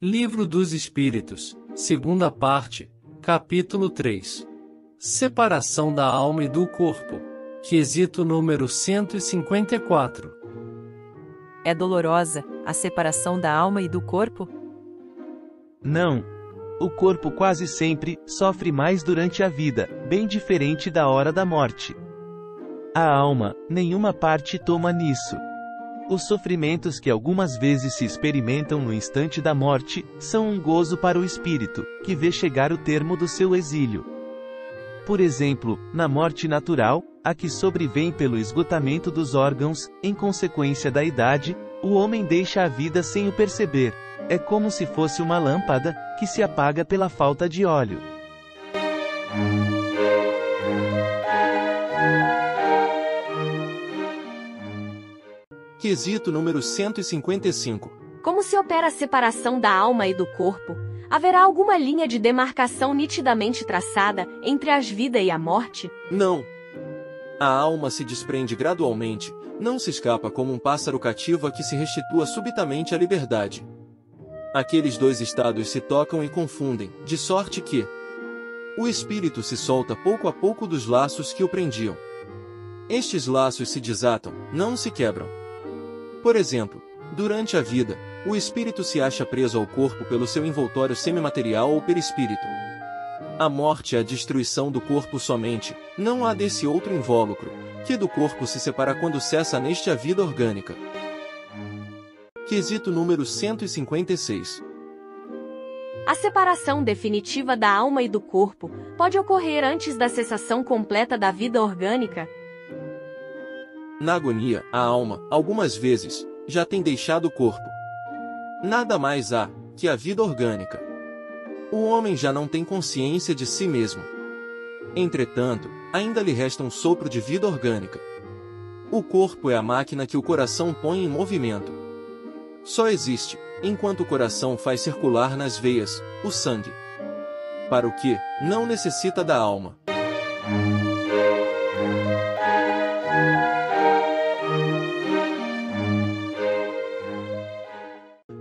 Livro dos Espíritos, segunda parte, capítulo 3. Separação da alma e do corpo. Quesito número 154. É dolorosa a separação da alma e do corpo? Não. O corpo quase sempre sofre mais durante a vida, bem diferente da hora da morte. A alma, nenhuma parte toma nisso. Os sofrimentos que algumas vezes se experimentam no instante da morte, são um gozo para o espírito, que vê chegar o termo do seu exílio. Por exemplo, na morte natural, a que sobrevém pelo esgotamento dos órgãos, em consequência da idade, o homem deixa a vida sem o perceber. É como se fosse uma lâmpada, que se apaga pela falta de óleo. Quesito número 155. Como se opera a separação da alma e do corpo? Haverá alguma linha de demarcação nitidamente traçada entre a vida e a morte? Não. A alma se desprende gradualmente, não se escapa como um pássaro cativo a que se restitua subitamente à liberdade. Aqueles dois estados se tocam e confundem, de sorte que o espírito se solta pouco a pouco dos laços que o prendiam. Estes laços se desatam, não se quebram. Por exemplo, durante a vida, o espírito se acha preso ao corpo pelo seu envoltório semimaterial ou perispírito. A morte é a destruição do corpo somente, não há desse outro invólucro, que do corpo se separa quando cessa neste a vida orgânica. Quesito número 156. A separação definitiva da alma e do corpo pode ocorrer antes da cessação completa da vida orgânica? Na agonia, a alma, algumas vezes, já tem deixado o corpo. Nada mais há que a vida orgânica. O homem já não tem consciência de si mesmo. Entretanto, ainda lhe resta um sopro de vida orgânica. O corpo é a máquina que o coração põe em movimento. Só existe, enquanto o coração faz circular nas veias, o sangue. Para o que, não necessita da alma.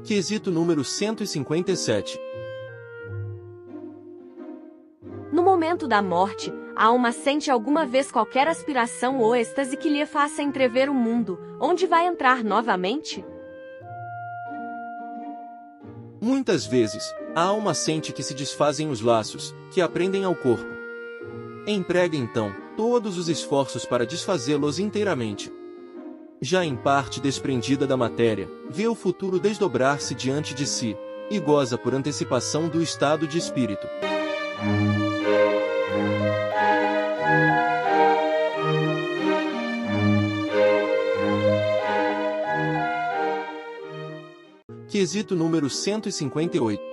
Quesito número 157. No momento da morte, a alma sente alguma vez qualquer aspiração ou êxtase que lhe faça entrever o mundo, onde vai entrar novamente? Muitas vezes, a alma sente que se desfazem os laços, que a prendem ao corpo. Emprega então todos os esforços para desfazê-los inteiramente. Já em parte desprendida da matéria, vê o futuro desdobrar-se diante de si, e goza por antecipação do estado de espírito. Quesito número 158.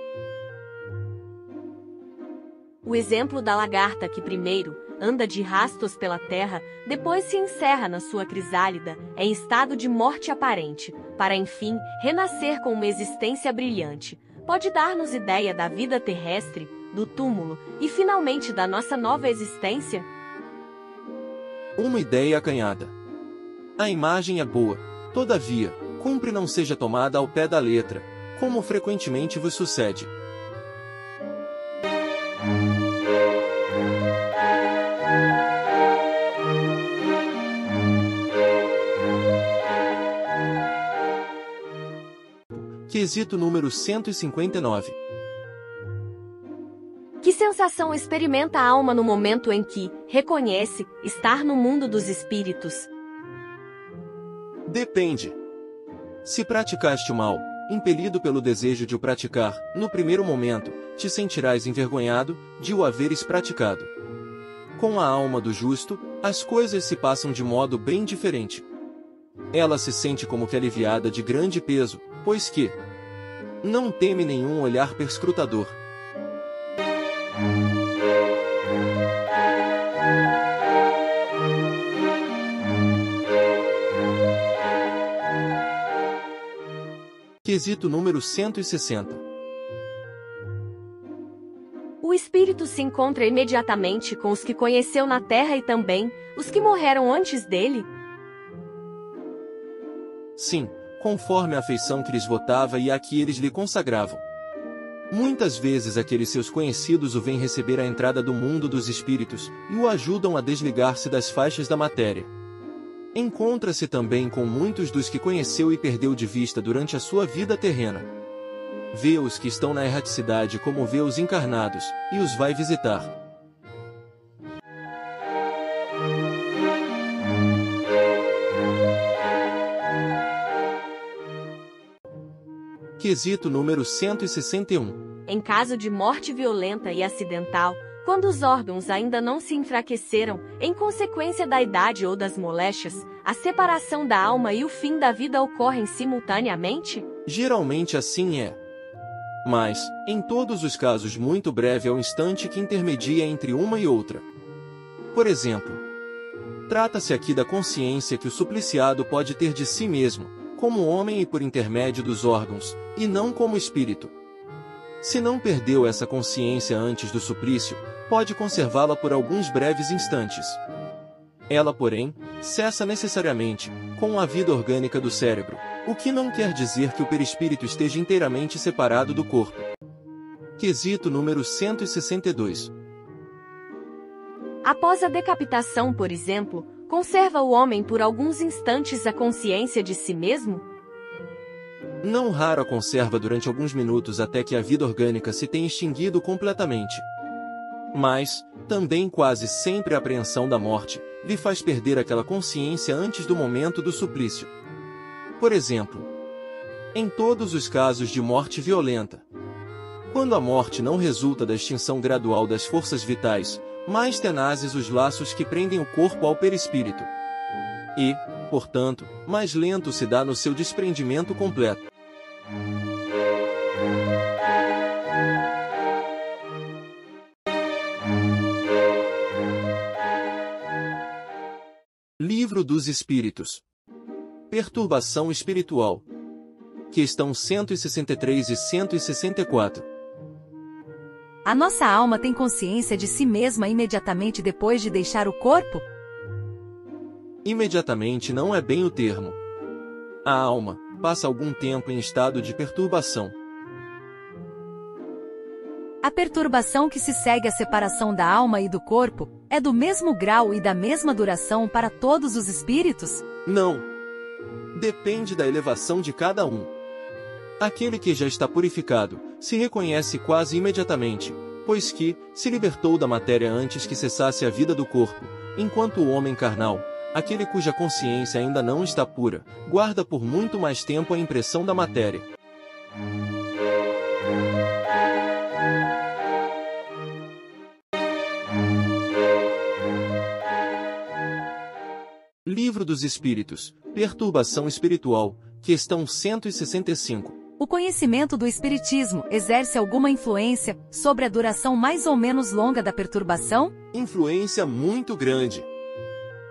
O exemplo da lagarta que primeiro anda de rastos pela terra, depois se encerra na sua crisálida, em estado de morte aparente, para enfim renascer com uma existência brilhante, pode dar-nos ideia da vida terrestre, do túmulo e finalmente da nossa nova existência? Uma ideia acanhada. A imagem é boa, todavia, cumpre não seja tomada ao pé da letra, como frequentemente vos sucede. Quesito número 159. Que sensação experimenta a alma no momento em que reconhece estar no mundo dos espíritos? Depende. Se praticaste o mal, impelido pelo desejo de o praticar, no primeiro momento, te sentirás envergonhado de o haveres praticado. Com a alma do justo, as coisas se passam de modo bem diferente. Ela se sente como que aliviada de grande peso, pois que não teme nenhum olhar perscrutador. Quesito número 160. O espírito se encontra imediatamente com os que conheceu na terra e também os que morreram antes dele? Sim, conforme a afeição que lhes votava e a que eles lhe consagravam. Muitas vezes aqueles seus conhecidos o vêm receber à entrada do mundo dos espíritos e o ajudam a desligar-se das faixas da matéria. Encontra-se também com muitos dos que conheceu e perdeu de vista durante a sua vida terrena. Vê os que estão na erraticidade como vê os encarnados, e os vai visitar. Quesito número 161. Em caso de morte violenta e acidental, quando os órgãos ainda não se enfraqueceram, em consequência da idade ou das moléstias, a separação da alma e o fim da vida ocorrem simultaneamente? Geralmente assim é. Mas, em todos os casos muito breve é o instante que intermedia entre uma e outra. Por exemplo, trata-se aqui da consciência que o supliciado pode ter de si mesmo, como homem e por intermédio dos órgãos, e não como espírito. Se não perdeu essa consciência antes do suplício, pode conservá-la por alguns breves instantes. Ela, porém, cessa necessariamente, com a vida orgânica do cérebro, o que não quer dizer que o perispírito esteja inteiramente separado do corpo. Quesito número 162. Após a decapitação, por exemplo, conserva o homem por alguns instantes a consciência de si mesmo? Não raro a conserva durante alguns minutos até que a vida orgânica se tenha extinguido completamente. Mas, também quase sempre a apreensão da morte lhe faz perder aquela consciência antes do momento do suplício. Por exemplo, em todos os casos de morte violenta, quando a morte não resulta da extinção gradual das forças vitais, mais tenazes os laços que prendem o corpo ao perispírito. E, portanto, mais lento se dá no seu desprendimento completo. Livro dos Espíritos. Perturbação espiritual. Questão 163 e 164. A nossa alma tem consciência de si mesma imediatamente depois de deixar o corpo? Imediatamente não é bem o termo. A alma passa algum tempo em estado de perturbação. A perturbação que se segue à separação da alma e do corpo é do mesmo grau e da mesma duração para todos os espíritos? Não. Depende da elevação de cada um. Aquele que já está purificado se reconhece quase imediatamente, pois que se libertou da matéria antes que cessasse a vida do corpo, enquanto o homem carnal, aquele cuja consciência ainda não está pura, guarda por muito mais tempo a impressão da matéria. Livro dos Espíritos, Perturbação Espiritual, questão 165. O conhecimento do espiritismo exerce alguma influência sobre a duração mais ou menos longa da perturbação? Influência muito grande.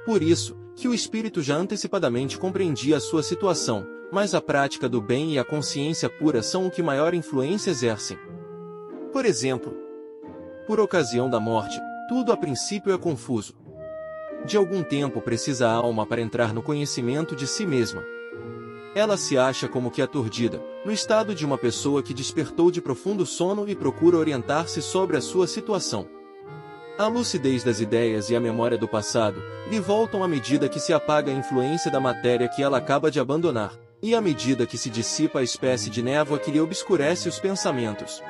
Por isso, que o espírito já antecipadamente compreendia a sua situação, mas a prática do bem e a consciência pura são o que maior influência exercem. Por exemplo, por ocasião da morte, tudo a princípio é confuso. De algum tempo precisa a alma para entrar no conhecimento de si mesma. Ela se acha como que aturdida, no estado de uma pessoa que despertou de profundo sono e procura orientar-se sobre a sua situação. A lucidez das ideias e a memória do passado lhe voltam à medida que se apaga a influência da matéria que ela acaba de abandonar, e à medida que se dissipa a espécie de névoa que lhe obscurece os pensamentos.